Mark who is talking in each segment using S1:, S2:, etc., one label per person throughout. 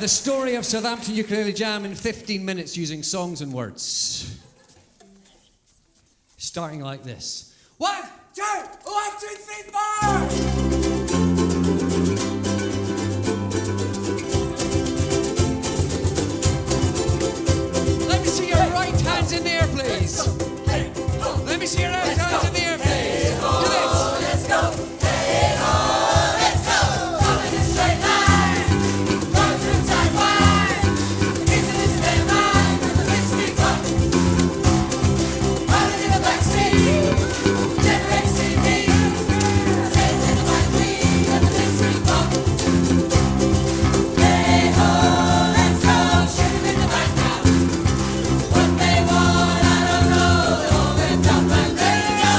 S1: The story of Southampton Ukulele Jam in 15 minutes using songs and words. Starting like this. 1, 2, 1, 2, 3, 4! Let me see your right hands in the air, please. Let me see your left hands in the air, please. Do this.
S2: Let's go. Hey ho, let's go. Come in a straight line. Going through time wide. Isn't this a day of mine? With the big street pop. Rolling in the backseat. Generates TV. Sails in the white wing of the big street pop. Hey ho, let's go. Shoot 'em in the back now. What they want, I don't know. They're all ripped up and ready to go.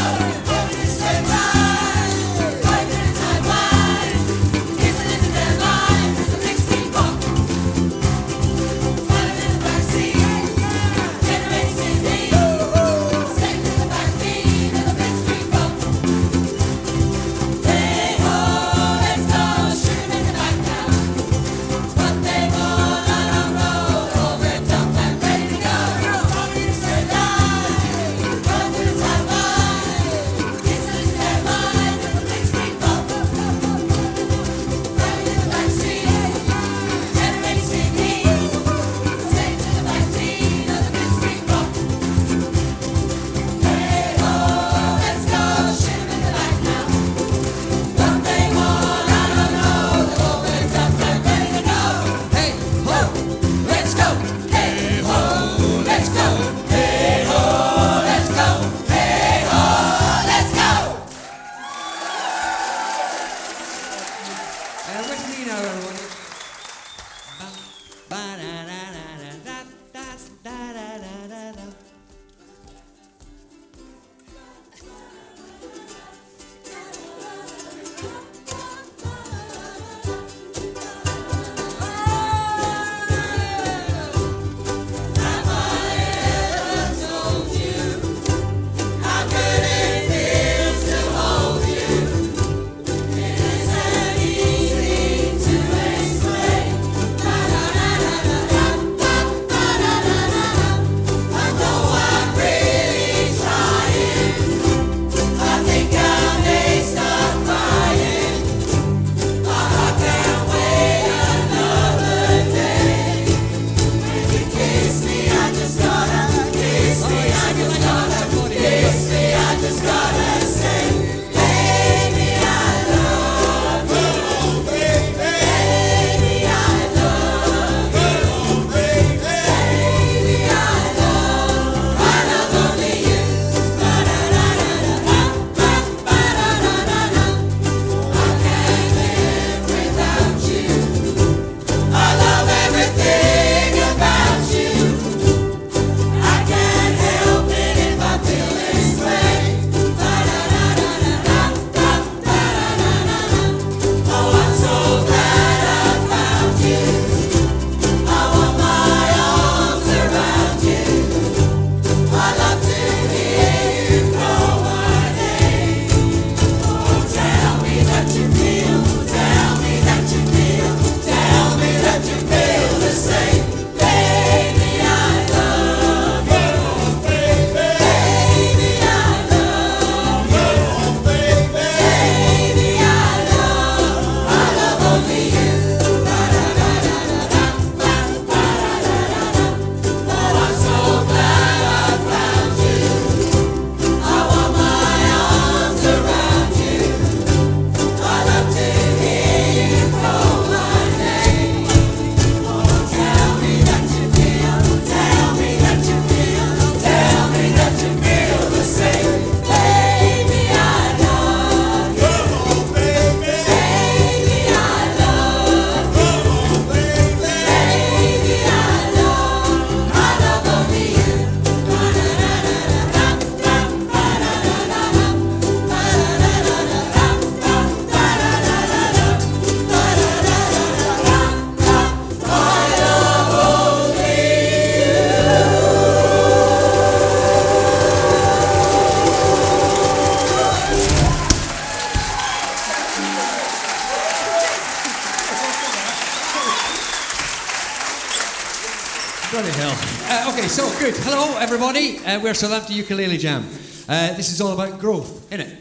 S1: Okay, so good. Hello, everybody. We're Southampton Ukulele Jam. This is all about growth, isn't it?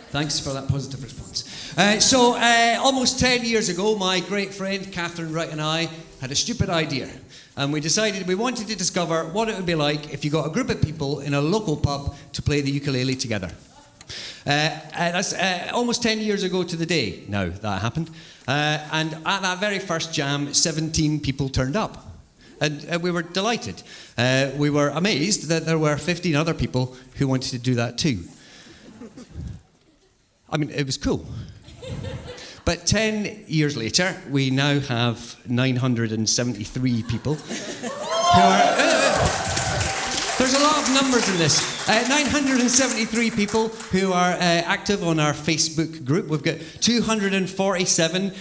S1: Thanks for that positive response. Almost 10 years ago, my great friend Catherine Wright and I had a stupid idea. And we decided we wanted to discover what it would be like if you got a group of people in a local pub to play the ukulele together. That's almost 10 years ago to the day now that happened. And at that very first jam, 17 people turned up. And we were delighted. We were amazed that there were 15 other people who wanted to do that too. I mean, it was cool. But 10 years later, we now have 973 people who are... there's a lot of numbers in this. 973 people who are active on our Facebook group. We've got 247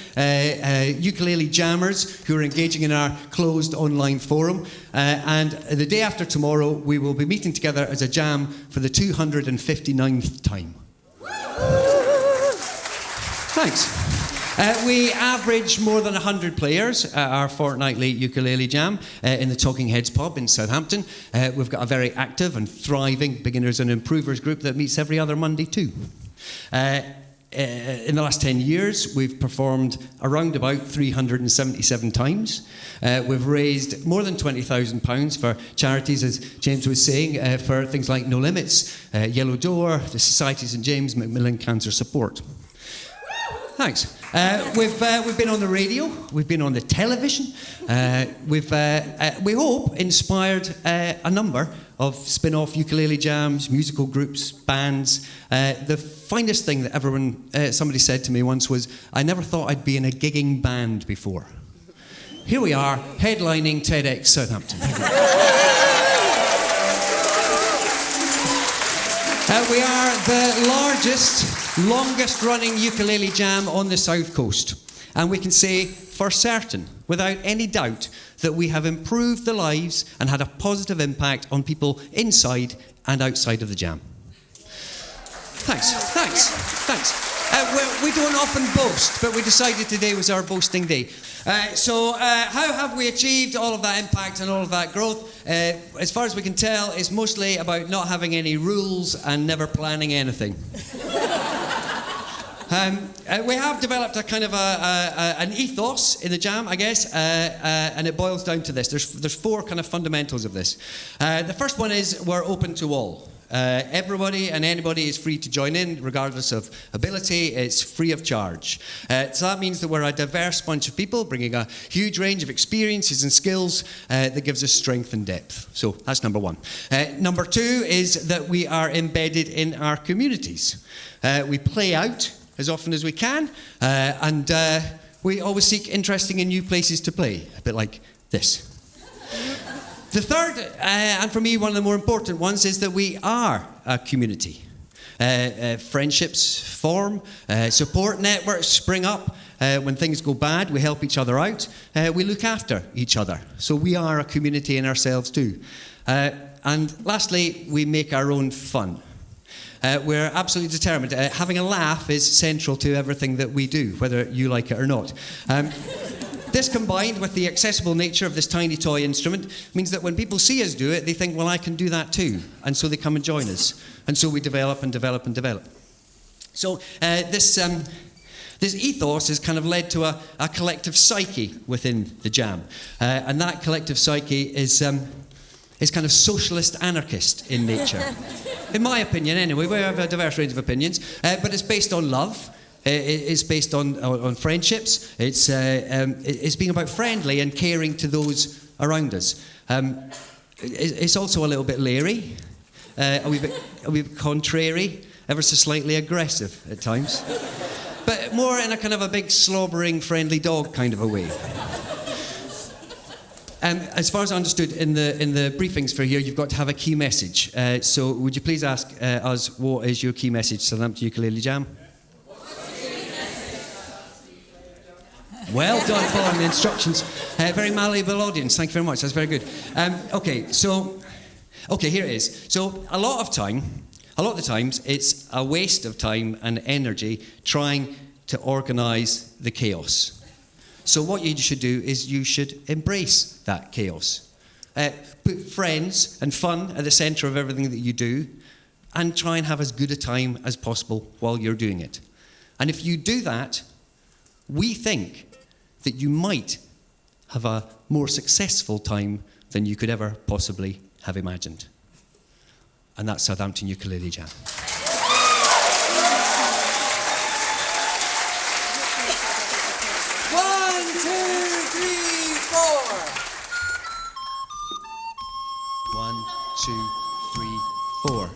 S1: ukulele jammers who are engaging in our closed online forum. And the day after tomorrow, we will be meeting together as a jam for the 259th time. Thanks. We average more than 100 players at our fortnightly ukulele jam in the Talking Heads pub in Southampton. We've got a very active and thriving beginners and improvers group that meets every other Monday too. In the last 10 years, we've performed around about 377 times. We've raised more than £20,000 for charities, as James was saying, for things like No Limits, Yellow Door, the Society St James Macmillan Cancer Support. Thanks. We've been on the radio. We've been on the television. We hope, inspired a number of spin-off ukulele jams, musical groups, bands. The finest thing that somebody said to me once was, "I never thought I'd be in a gigging band before." Here we are, headlining TEDxSouthampton. We are the largest, longest-running ukulele jam on the South Coast. And we can say for certain, without any doubt, that we have improved the lives and had a positive impact on people inside and outside of the jam. Thanks. We don't often boast, but we decided today was our boasting day. How have we achieved all of that impact and all of that growth? As far as we can tell, it's mostly about not having any rules and never planning anything. We have developed a kind of an ethos in the jam, I guess, and it boils down to this. There's four kind of fundamentals of this. The first one is we're open to all. Everybody and anybody is free to join in, regardless of ability. It's free of charge. So that means that we're a diverse bunch of people, bringing a huge range of experiences and skills that gives us strength and depth. So that's number one. Number two is that we are embedded in our communities. We play out as often as we can, and we always seek interesting and new places to play, a bit like this. The third, and for me one of the more important ones, is that we are a community. Friendships form, support networks spring up. When things go bad, we help each other out. We look after each other. So we are a community in ourselves too. And lastly, we make our own fun. We're absolutely determined. Having a laugh is central to everything that we do, whether you like it or not. This, combined with the accessible nature of this tiny toy instrument, means that when people see us do it, they think, well, I can do that too. And so they come and join us. And so we develop and develop and develop. So this ethos has kind of led to a collective psyche within the jam. And that collective psyche is kind of socialist anarchist in nature. In my opinion, anyway. We have a diverse range of opinions. But it's based on love. It's based on friendships. It's being about friendly and caring to those around us. It's also a little bit leery, a wee bit contrary, ever so slightly aggressive at times, but more in a kind of a big slobbering friendly dog kind of a way. As far as I understood in the briefings for here, you've got to have a key message. So would you please ask us, what is your key message, Southampton Ukulele Jam? Well done, following the instructions. Very malleable audience. Thank you very much. That's very good. Okay, here it is. So a lot of the times, it's a waste of time and energy trying to organise the chaos. So what you should do is you should embrace that chaos. put friends and fun at the centre of everything that you do, and try and have as good a time as possible while you're doing it. And if you do that, we think that you might have a more successful time than you could ever possibly have imagined. And that's Southampton Ukulele Jam.
S2: 1, 2, 3, 4.
S1: 1, 2, 3, 4.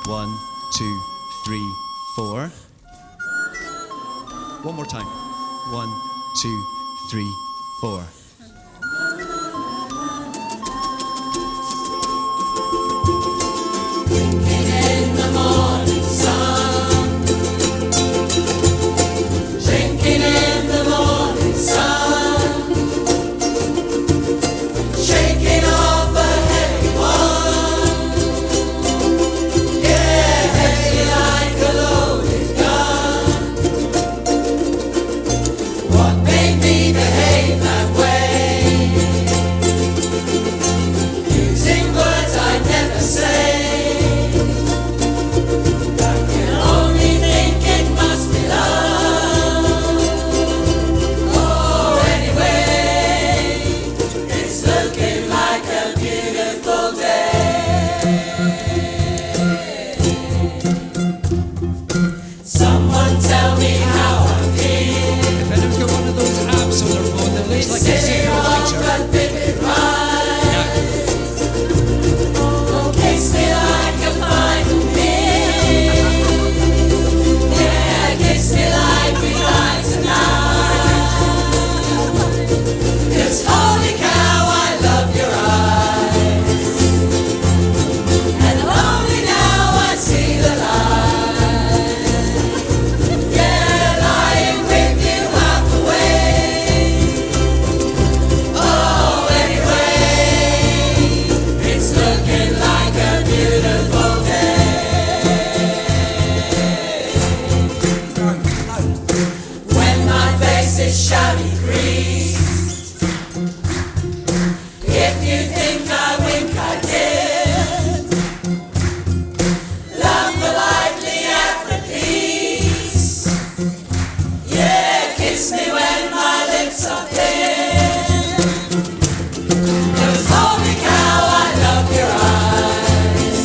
S1: 1, 2, 3, 4. One more time. 1, 2, 3, 4.
S2: In the morning sun, drinking in the morning sun, shaking off a heavy one, yeah, heavy like a loaded gun. What made me behave that way? Using words I'd never say. Someone tell me how I feel.
S1: If anyone's got one of those apps on their phone that looks like a
S2: Sitting
S1: secret
S2: on
S1: lighter.
S2: but vivid rise. Oh, kiss me like a final meal. Yeah, kiss me like we die tonight. 'Cause holy cow, I love your eyes. And only now I see the light. Shabby grease. If you think I wink, I did. Love politely after peace. Yeah, kiss me when my lips are thin. 'Cause holy cow, I love your eyes.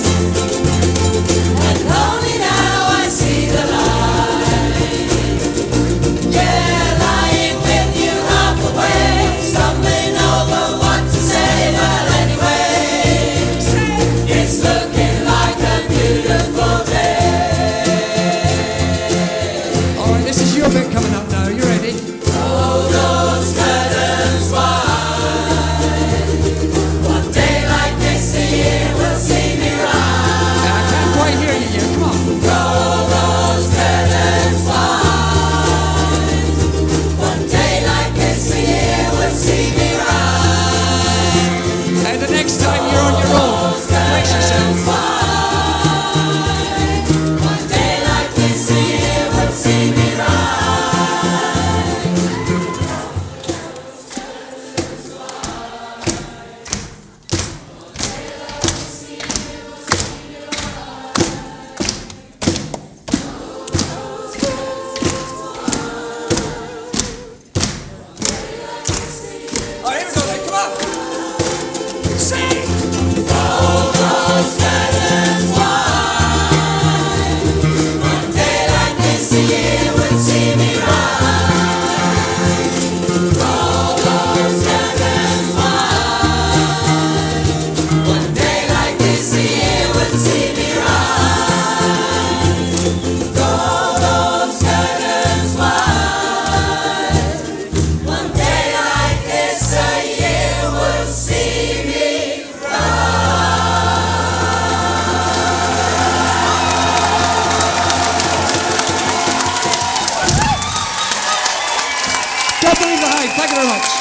S2: And only now I see the light. Yeah. Stumbling over what to say, but anyway, it's looking like a beautiful day.
S1: Alright, this is your bit coming up now. You ready?
S2: Roll those curtains wide. One day like this, the year will see me rise.
S1: I can't quite hear you yet. Come on.
S2: Roll those curtains wide. One day like this, the year will see me rise.
S1: And the next time you're on your own, brace yourself.
S2: One day like this, the year will see me rise.
S1: All right, here we go then. Come on. Sing!
S2: Roll those curtains wide. One day like this, the year would see me rise. Roll those curtains wide. One day like this, the year would see me rise. Roll those curtains wide. One day like this, a year would see me
S1: Don't believe the hype. Thank you very much.